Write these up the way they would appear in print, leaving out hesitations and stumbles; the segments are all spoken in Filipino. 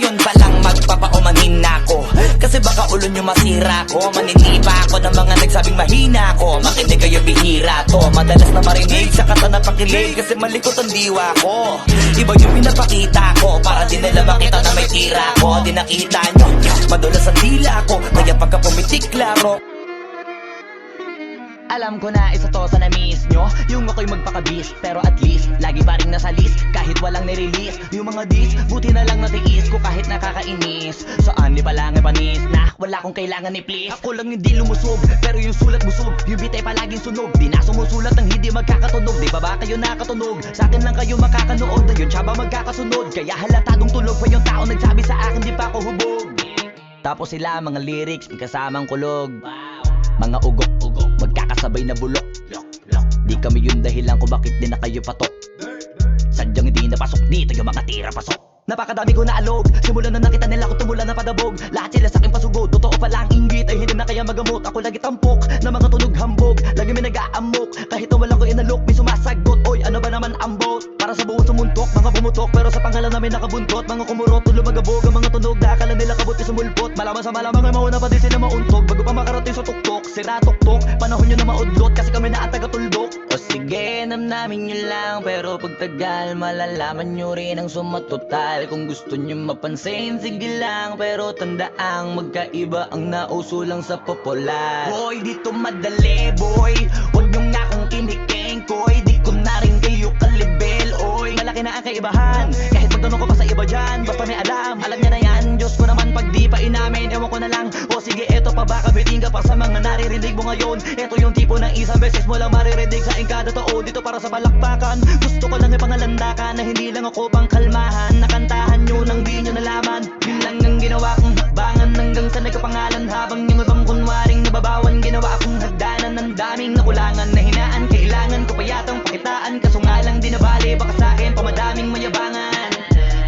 ngayon pa lang magpapaumanhin na ako. Kasi baka ulo nyo masira ko. Maninipa ako ng mga nagsabing mahina ko. Makinig kayo, bihira to. Madalas na marinig sa kata na pakilig, kasi malikot ang diwa ko. Iba yung pinapakita ko, para din nila makita na may tira ko. Di nakita nyo, madulas ang dila ko, kaya pagka pumitik klaro. Alam ko na isa to sa na-miss nyo, yung ako'y magpakabis, pero at least lagi pa rin nasa list, kahit walang nirelease. Yung mga dis, buti na lang natiis ko kahit nakakainis. Saan ni palang panis na wala kong kailangan ni please. Ako lang hindi lumusog, pero yung sulat busog. Yung bitay palaging sunog, di na sumusulat ng hindi magkakatunog. Di ba ba kayo nakatunog? Sa akin lang kayo makakanood, na yun siya ba magkakasunod? Kaya halatadong tulog pa yung tao nagsabi sa akin di pa ako hubog. Tapos sila mga lyrics, may kasamang kulog. Mga ugok-ugok, magkakasabay na bulok. Di kami yung dahilan kung bakit din na kayo patok. Sadyang hindi napasok dito yung mga tira pasok. Napakadami ko na alog, simulan na nakita nila ko tumula na padabog. Lahat sila sa akin pasugod, totoo pala ang inggit ay hindi na kaya magamot. Ako lagi tampok, na mga tunog hambog. Lagi may nag-aamok, kahit na wala ko inalok, may sumasagot. Oy, ano ba naman ang bot? Para sa buong sumuntok, mga bumutok, pero sa pangalan namin nakabuntot. Mga kumurot, tulo magabog, ang mga tunog, akala nila kabot sumulpot. Malaman sa malamang ay mauna pa din sila mauntog. Bago pa makarating sa tuktok, sira tuktok, panahon nyo na maudlot, kasi kami na ang taga-tuldok. O sige, namnamin nyo lang, pero pagtagal malalaman nyo rin ang sumatotal. Kung gusto nyo mapansin, sige lang, pero tandaang magkaiba ang nauso lang sa popular. Boy, dito madali, boy, huwag nyo nga akong kiniking, koy. Di ko na rin kayo kalibel, oy. Malaki na ang kaibahan, kahit magtanong ko pa sa iba dyan, basta may alam niya na yan. Diyos ko naman pag di pa inamin, ewan ko na lang. O sige, eto pa baka biting ka pa sa mga naririnig mo ngayon. Eto yung tipo ng isang beses mo lang maririnig sa engkada tao. Dito para sa balakbakan, gusto ko lang ipangalandakan na hindi lang ako pang kalmahan. Nakantahan nyo nang di nyo nalaman, yun lang ang ginawa kong hakbangan. Hanggang sa nagkapangalan, habang yung ibang kunwaring nababawan, ginawa akong hagdanan ng daming nakulangan na hinaan. Kailangan ko pa yatang pakitaan, kaso nga lang di nabali, baka sa akin pamadaming mayabangan.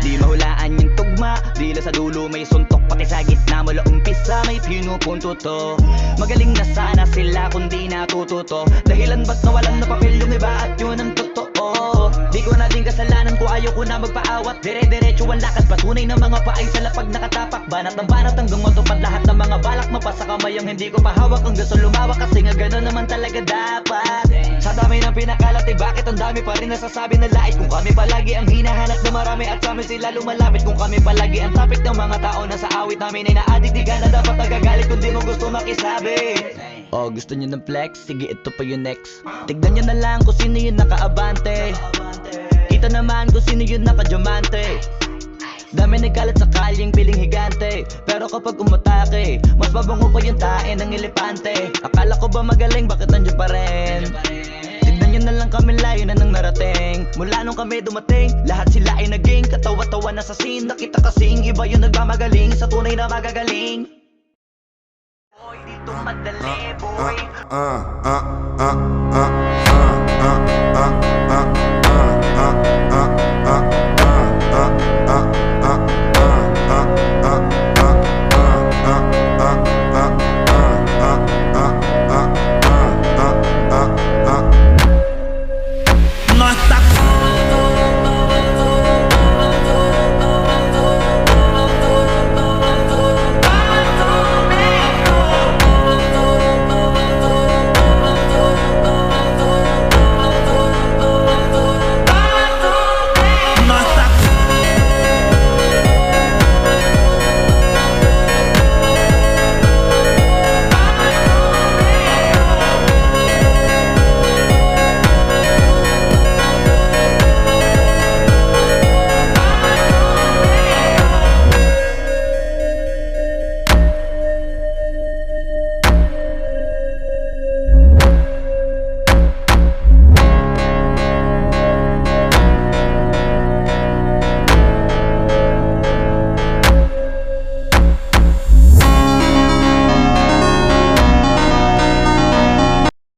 Di mahulaan yung tugma, dila sa dulo may suntok, pati sa gitna mula umpisa may pinupunto to. Magaling na sana sila kung di natututo, dahilan ba't nawalan na papel yung iba at yun ang totoo. Di ko na din kasalanan ko, ayaw ko na magpaawat. Dire-diretso ang lakad, patunay ng mga paay sa lapag nakatapak. Banat ng banat hanggang matupad lahat ng mga balak. Mapasa kamay ang hindi ko pahawak, ang gusto lumawak, kasi nga gano'n naman talaga dapat. Sa dami ng pinakalat, eh bakit ang dami pa rin nasasabi na lait? Kung kami palagi ang hinahanap na marami at sa amin sila lumalapit. Kung kami palagi ang topic ng mga tao na sa awit namin ay na-addict, di ka na dapat nagagalit kung di mo gusto makisabi. Oh, gusto nyo ng flex? Sige, ito pa yung next. Tignan nyo na lang kung sino yung nakaabante. Kita naman kung sino yung nakadiamante. Dami nagkalat sa kalyeng piling higante, pero kapag umatake, mas mabango pa yung tae ng elepante. Akala ko ba magaling, bakit nandiyan pa rin? Tignan nyo na lang kami, layo na nang narating. Mula nung kami dumating, lahat sila ay naging katawa-tawa na sa scene. Nakita kasing iba yung nagmamagaling sa tunay na magagaling. Boy, dito madali, boy.